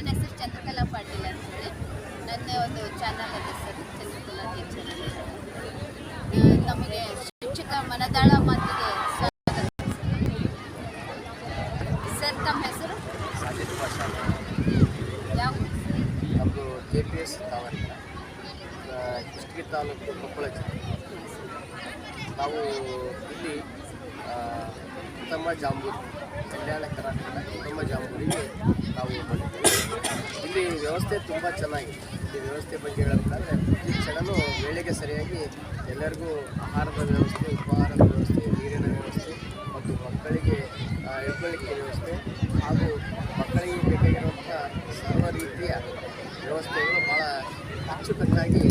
ನನ್ನ ಹೆಸರು ಚಂದ್ರಕಲಾ ಪಾಟೀಲ್ ಅಂತ ಹೇಳಿ. ನನ್ನ ಒಂದು ಚಾನಲ್ ಇದೆ ಸರ್, ಚಂದ್ರಕಲಾ ಟೀಚರ್ ಅಲ್ಲಿ. ನಮಗೆ ಶಿಕ್ಷಕ ಮನದಾಳ ಮಾತಿಗೆ ಸ್ವಾಗತ ಸರ್. ತಮ್ಮ ಹೆಸರು? ಯಾವ? ನಮ್ಮದು KPS ತಾವರೆಲ್ಲ, ಕೃಷ್ಣಗಿರಿ ತಾಲೂಕು, ಕೊಪ್ಪಳ ಜಿಲ್ಲೆ. ನಾವು ಇಲ್ಲಿ ಉತ್ತಮ ಜಾಂಬೂರಿ, ಕಲ್ಯಾಣ ಕರ್ನಾಟಕದ ಉತ್ತಮ ಜಾಂಬೂರಿಗೆ ನಾವು ಬಂದಿದ್ದೇವೆ. ಇಲ್ಲಿ ವ್ಯವಸ್ಥೆ ತುಂಬ ಚೆನ್ನಾಗಿದೆ. ಈ ವ್ಯವಸ್ಥೆ ಬಗ್ಗೆ ಹೇಳಬೇಕಾದ್ರೆ ಈ ಕ್ಷಣವೂ ವೇಳೆಗೆ ಸರಿಯಾಗಿ ಎಲ್ಲರಿಗೂ ಆಹಾರದ ವ್ಯವಸ್ಥೆ, ಉಪಹಾರದ ವ್ಯವಸ್ಥೆ, ನೀರಿನ ವ್ಯವಸ್ಥೆ ಮತ್ತು ಮಕ್ಕಳಿಗೆ ಇಳ್ಕೊಳ್ಳಿಕ್ಕೆ ವ್ಯವಸ್ಥೆ ಹಾಗೂ ಮಕ್ಕಳಿಗೆ ಬೇಕಾಗಿರುವಂಥ ಸರ್ವ ರೀತಿಯ ವ್ಯವಸ್ಥೆಗಳು ಭಾಳ ಅಚ್ಚುಕಟ್ಟಾಗಿ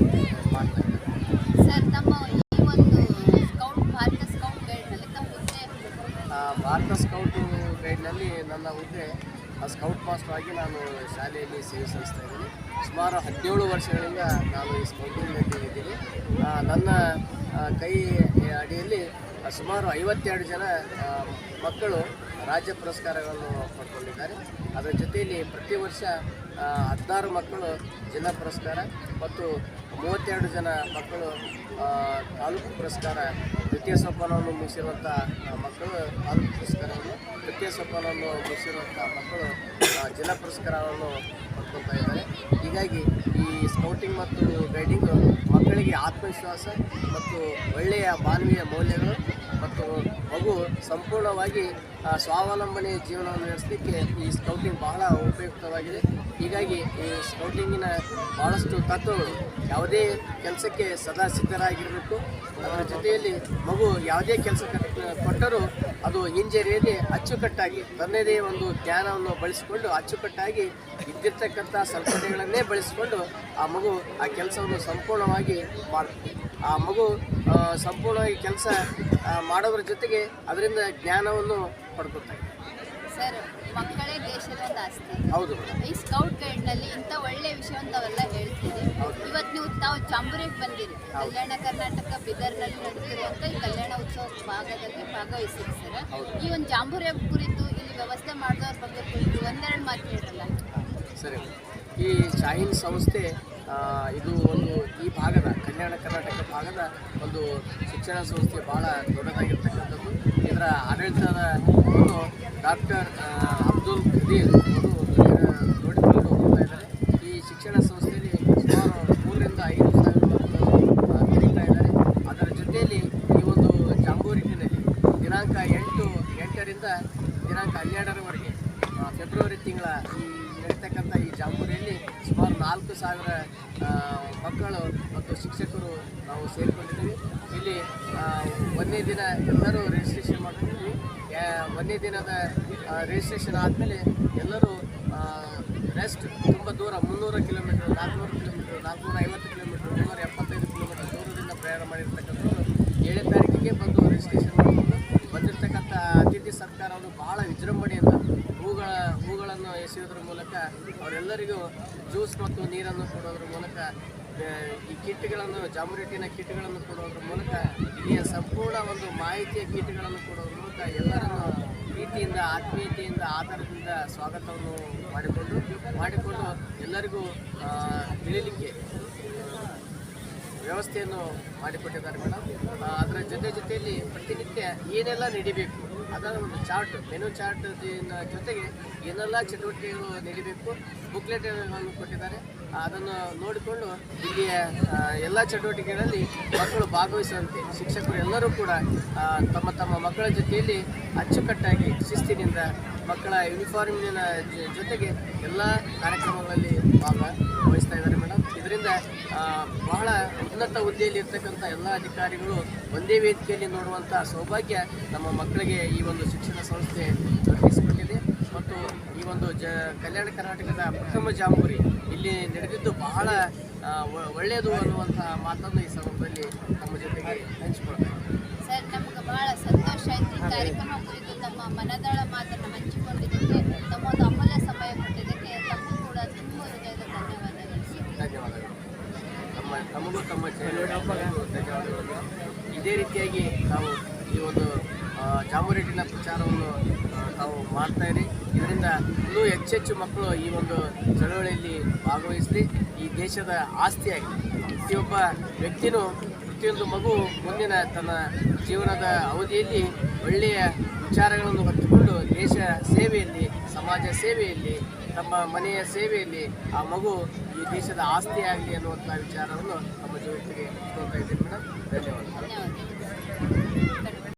ಮಾಡ್ತಾ ಇದ್ದಾರೆ ಸರ್. ತಮ್ಮ ಈ ಒಂದು ಸ್ಕೌಟ್, ಭಾರತ ಸ್ಕೌಟ್ ಗೈಡ್ನಲ್ಲಿ ತಮ್ಮ ಹುದ್ದೆ? ಭಾರತ ಸ್ಕೌಟ್ ಗೈಡ್ನಲ್ಲಿ ನನ್ನ ಹುದ್ದೆ ಸ್ಕೌಟ್ ಮಾಸ್ಟರ್ ಆಗಿ ನಾನು ಶಾಲೆಯಲ್ಲಿ ಸೇವೆ ಸಲ್ಲಿಸ್ತಾ ಇದ್ದೀನಿ. ಸುಮಾರು 17 ವರ್ಷಗಳಿಂದ ನಾನು ಈ ಸ್ಕೌಟಿಂಗ್ನಲ್ಲಿ ಇದ್ದೀನಿ. ನನ್ನ ಕೈ ಅಡಿಯಲ್ಲಿ ಸುಮಾರು 52 ಜನ ಮಕ್ಕಳು ರಾಜ್ಯ ಪುರಸ್ಕಾರಗಳನ್ನು ಪಡ್ಕೊಂಡಿದ್ದಾರೆ. ಅದರ ಜೊತೆಯಲ್ಲಿ ಪ್ರತಿ ವರ್ಷ 16 ಮಕ್ಕಳು ಜಿಲ್ಲಾ ಪುರಸ್ಕಾರ ಮತ್ತು 32 ಜನ ಮಕ್ಕಳು ತಾಲೂಕು ಪುರಸ್ಕಾರ, ದ್ವಿತೀಯ ಸೋಪಾನವನ್ನು ಮುಗಿಸಿರುವಂಥ ಮಕ್ಕಳು ತಾಲೂಕು ಪುರಸ್ಕಾರವನ್ನು, ತೃತೀಯ ಸೋಪಾನವನ್ನು ಮುಗಿಸಿರುವಂಥ ಮಕ್ಕಳು ಜಿಲ್ಲಾ ಪುರಸ್ಕಾರವನ್ನು ಪಡ್ಕೊಳ್ತಾ ಇದ್ದಾರೆ. ಹೀಗಾಗಿ ಈ ಸ್ಕೌಟಿಂಗ್ ಮತ್ತು ಗೈಡಿಂಗು ಮಕ್ಕಳಿಗೆ ಆತ್ಮವಿಶ್ವಾಸ ಮತ್ತು ಒಳ್ಳೆಯ ಮಾನವೀಯ ಮೌಲ್ಯಗಳು ಮತ್ತು ಮಗು ಸಂಪೂರ್ಣವಾಗಿ ಸ್ವಾವಲಂಬನೆ ಜೀವನವನ್ನು ನಡೆಸಲಿಕ್ಕೆ ಈ ಸ್ಕೌಟಿಂಗ್ ಬಹಳ ಉಪಯುಕ್ತವಾಗಿದೆ. ಹೀಗಾಗಿ ಈ ಸ್ಕೌಟಿಂಗಿನ ಭಾಳಷ್ಟು ತತ್ವಗಳು, ಯಾವುದೇ ಕೆಲಸಕ್ಕೆ ಸದಾ ಸಿದ್ಧರಾಗಿರಬೇಕು. ಅದರ ಜೊತೆಯಲ್ಲಿ ಮಗು ಯಾವುದೇ ಕೆಲಸ ಕೊಟ್ಟರೂ ಅದು ಹಿಂಜರಿಯಲ್ಲಿ ಅಚ್ಚುಕಟ್ಟಾಗಿ ತನ್ನದೇ ಒಂದು ಜ್ಞಾನವನ್ನು ಬಳಸಿಕೊಂಡು ಅಚ್ಚುಕಟ್ಟಾಗಿ ಇದ್ದಿರ್ತಕ್ಕಂಥ ಸಲಕರಣೆಗಳನ್ನೇ ಬಳಸಿಕೊಂಡು ಆ ಮಗು ಆ ಕೆಲಸವನ್ನು ಸಂಪೂರ್ಣವಾಗಿ ಮಾಡ್ತದೆ. ಆ ಮಗು ಸಂಪೂರ್ಣವಾಗಿ ಕೆಲಸ ಮಾಡೋದ್ರ ಜೊತೆಗೆ ಅದರಿಂದ ಜ್ಞಾನವನ್ನು ಪಡ್ಕೊತಾ ಇದೆ. ಸರ್, ಮಕ್ಕಳೇ ದೇಶದ ಒಂದು ಆಸ್ತಿ. ಹೌದು. ಈ ಸ್ಕೌಟ್ ಗೈಡ್ನಲ್ಲಿ ಇಂಥ ಒಳ್ಳೆಯ ವಿಷಯ ತಾವೆಲ್ಲ ಹೇಳ್ತೀರಿ. ಇವತ್ತು ನೀವು ತಾವು ಜಾಂಬೂರಿಗೆ ಬಂದಿರಿ. ಕಲ್ಯಾಣ ಕರ್ನಾಟಕ ಬೀದರ್ನಲ್ಲಿ ನಡೆದಿರುವಂಥ ಈ ಕಲ್ಯಾಣ ಉತ್ಸವ ಭಾಗದಲ್ಲಿ ಭಾಗವಹಿಸಿರಿ ಸರ್. ಈ ಒಂದು ಜಾಂಬೂರಿಯ ಕುರಿತು ಇಲ್ಲಿ ವ್ಯವಸ್ಥೆ ಮಾಡಿದವ್ರ ಬಗ್ಗೆ ಕುರಿತು ಒಂದೆರಡು ಮಾತು ಹೇಳಿರಲ್ಲ. ಸರಿ. ಈ ಶಾಹೀನ್ ಸಂಸ್ಥೆ ಇದು ಒಂದು ಈ ಭಾಗದ ಕಲ್ಯಾಣ ಕರ್ನಾಟಕ ಭಾಗದ ಒಂದು ಶಿಕ್ಷಣ ಸಂಸ್ಥೆ ಭಾಳ ದೊಡ್ಡದಾಗಿರ್ತಕ್ಕಂಥದ್ದು. ಇದರ ಆಡಳಿತದ ಡಾಕ್ಟರ್ ಅಬ್ದುಲ್ ಖದೀರ್ ಅವರು ನೋಡಿಕೊಂಡು ಹೋಗ್ತಾ ಇದ್ದಾರೆ. ಈ ಶಿಕ್ಷಣ ಸಂಸ್ಥೆಯಲ್ಲಿ ಸುಮಾರು 3 ರಿಂದ 5 ಸಾವಿರ ಮಕ್ಕಳು ಕಲಿತಾ ಇದ್ದಾರೆ. ಅದರ ಜೊತೆಯಲ್ಲಿ ಈ ಒಂದು ಜಾಂಬೂರಿ ದಿನಾಂಕ 8ರಿಂದ ದಿನಾಂಕ 12ರವರೆಗೆ ಫೆಬ್ರವರಿ ತಿಂಗಳ ಈ ನಡೀತಕ್ಕಂಥ ಈ ಜಾಂಬೂರಿಯಲ್ಲಿ ಸುಮಾರು 4,000 ಮಕ್ಕಳು ಮತ್ತು ಶಿಕ್ಷಕರು ನಾವು ಸೇರಿಕೊಂಡಿದ್ದೀವಿ. ಇಲ್ಲಿ 1ನೇ ದಿನ ಎಲ್ಲರೂ ರಿಜಿಸ್ಟ್ರೇಷನ್ ಮಾಡ್ಕೊಂಡಿದ್ವಿ. 1ನೇ ದಿನದ ರಿಜಿಸ್ಟ್ರೇಷನ್ ಆದಮೇಲೆ ಎಲ್ಲರೂ ರೆಸ್ಟ್ ತುಂಬ ದೂರ 300 ಕಿಲೋಮೀಟ್ರ್, 400 ಕಿಲೋಮೀಟ್ರ್, 450 ಕಿಲೋಮೀಟ್ರ್, 375 ಕಿಲೋಮೀಟ್ರ್ ದೂರದಿಂದ ಪ್ರಯಾಣ ಮಾಡಿರ್ತಕ್ಕಂಥವ್ರು 7ನೇ ತಾರೀಕಿಗೆ ಬಂದು ರಿಜಿಸ್ಟ್ರೇಷನ್ ಮಾಡಿಕೊಂಡು ಬಂದಿರತಕ್ಕಂಥ ಅತಿಥಿ ಸತ್ಕಾರವನ್ನು ಭಾಳ ವಿಜೃಂಭಣೆಯಿಂದ ಹೂಗಳನ್ನು ಎಸೆಯೋದ್ರ ಮೂಲಕ ಅವರೆಲ್ಲರಿಗೂ ಜ್ಯೂಸ್ ಮತ್ತು ನೀರನ್ನು ಕೊಡೋದ್ರ ಮೂಲಕ ಈ ಕಿಟ್ಗಳನ್ನು, ಜಾಂಬೂರಿಟಿನ ಕಿಟ್ಗಳನ್ನು ಕೊಡೋದ್ರ ಮೂಲಕ ಇಲ್ಲಿಯ ಸಂಪೂರ್ಣ ಒಂದು ಮಾಹಿತಿಯ ಕಿಟ್ಗಳನ್ನು ಕೊಡೋದ್ರ ಮೂಲಕ ಎಲ್ಲರನ್ನು ಪ್ರೀತಿಯಿಂದ, ಆತ್ಮೀಯತೆಯಿಂದ, ಆಧಾರದಿಂದ ಸ್ವಾಗತವನ್ನು ಮಾಡಿಕೊಂಡು ಎಲ್ಲರಿಗೂ ತಿಳಿಲಿಕ್ಕೆ ವ್ಯವಸ್ಥೆಯನ್ನು ಮಾಡಿಕೊಟ್ಟಿದ್ದಾರೆ ಮೇಡಮ್. ಅದರ ಜೊತೆಯಲ್ಲಿ ಪ್ರತಿನಿತ್ಯ ಏನೆಲ್ಲ ನಡಿಬೇಕು ಅದರ ಒಂದು ಚಾರ್ಟ್, ಮೆನು ಚಾರ್ಟ್ ಜೊತೆಗೆ ಏನೆಲ್ಲ ಚಟುವಟಿಕೆಗಳು ನಡಿಬೇಕು ಬುಕ್ಲೆಟ್ಗಳನ್ನು ಕೊಟ್ಟಿದ್ದಾರೆ. ಅದನ್ನು ನೋಡಿಕೊಂಡು ಇಲ್ಲಿಯ ಎಲ್ಲ ಚಟುವಟಿಕೆಗಳಲ್ಲಿ ಮಕ್ಕಳು ಭಾಗವಹಿಸುವಂತೆ ಶಿಕ್ಷಕರು ಎಲ್ಲರೂ ಕೂಡ ತಮ್ಮ ಮಕ್ಕಳ ಜೊತೆಯಲ್ಲಿ ಅಚ್ಚುಕಟ್ಟಾಗಿ ಶಿಸ್ತಿನಿಂದ ಮಕ್ಕಳ ಯೂನಿಫಾರ್ಮಿನ ಜೊತೆಗೆ ಎಲ್ಲ ಕಾರ್ಯಕ್ರಮಗಳಲ್ಲಿ ಭಾಗವಹಿಸ್ತಾ ಇದ್ದಾರೆ ಮೇಡಮ್. ಇದರಿಂದ ಬಹಳ ಉನ್ನತ ಹುದ್ದೆಯಲ್ಲಿ ಇರ್ತಕ್ಕಂಥ ಎಲ್ಲ ಅಧಿಕಾರಿಗಳು ಒಂದೇ ವೇದಿಕೆಯಲ್ಲಿ ನೋಡುವಂಥ ಸೌಭಾಗ್ಯ ನಮ್ಮ ಮಕ್ಕಳಿಗೆ ಈ ಒಂದು ಶಿಕ್ಷಣ ಸಂಸ್ಥೆ ದೊರಕಿಸಿಕೊಟ್ಟಿದೆ. ಮತ್ತು ಈ ಒಂದು ಕಲ್ಯಾಣ ಕರ್ನಾಟಕದ ಪ್ರಥಮ ಜಾಂಬೂರಿ ಇಲ್ಲಿ ನಡೆದಿದ್ದು ಬಹಳ ಒಳ್ಳೆಯದು ಅನ್ನುವಂಥ ಮಾತನ್ನು ಈ ಸಂದರ್ಭದಲ್ಲಿ ನಮ್ಮ ಜೊತೆಗೆ ಹಂಚಿಕೊಳ್ತಾರೆ. ಸರ್, ನಮ್ಗೆ ಬಹಳ ಸಂತೋಷ ಆಯಿತು. ಈ ಕಾರ್ಯಕ್ರಮ ಕುರಿತು ತಮ್ಮ ಮನದಾಳ ಮಾತನ್ನು ಹಂಚಿಕೊಂಡಿದ್ದಕ್ಕೆ, ತಮ್ಮ ಒಂದು ಅಮೂಲ್ಯ ಸಮಯ ಕೊಟ್ಟಿದ್ದಕ್ಕೆ ತಮಗೂ ಕೂಡ ತುಂಬ ಹೃದಯದ ಧನ್ಯವಾದಗಳು. ನಮಗೂ ತಮ್ಮ ಧನ್ಯವಾದಗಳು. ಇದೇ ರೀತಿಯಾಗಿ ನಾವು ಈ ಒಂದು ಜಾಂಬೂರಿಟಿನ ಪ್ರಚಾರವನ್ನು ತಾವು ಮಾಡ್ತಾಯಿರಿ. ಇದರಿಂದ ಆದ್ದರಿಂದ ಇನ್ನೂ ಹೆಚ್ಚೆಚ್ಚು ಮಕ್ಕಳು ಈ ಒಂದು ಚಳವಳಿಯಲ್ಲಿ ಭಾಗವಹಿಸಲಿ. ಈ ದೇಶದ ಆಸ್ತಿಯಾಗಿ ಪ್ರತಿಯೊಬ್ಬ ವ್ಯಕ್ತಿನೂ ಪ್ರತಿಯೊಂದು ಮಗು ಮುಂದಿನ ತನ್ನ ಜೀವನದ ಅವಧಿಯಲ್ಲಿ ಒಳ್ಳೆಯ ವಿಚಾರಗಳನ್ನು ಹೊತ್ತುಕೊಂಡು ದೇಶ ಸೇವೆಯಲ್ಲಿ, ಸಮಾಜ ಸೇವೆಯಲ್ಲಿ, ತಮ್ಮ ಮನೆಯ ಸೇವೆಯಲ್ಲಿ ಆ ಮಗು ಈ ದೇಶದ ಆಸ್ತಿಯಾಗಲಿ ಅನ್ನುವಂಥ ವಿಚಾರವನ್ನು ನಮ್ಮ ಜೊತೆಗೆ ಇಟ್ಕೊಳ್ತಾ ಇದ್ದೀನಿ ಮೇಡಮ್. ಧನ್ಯವಾದ. ಧನ್ಯವಾದ.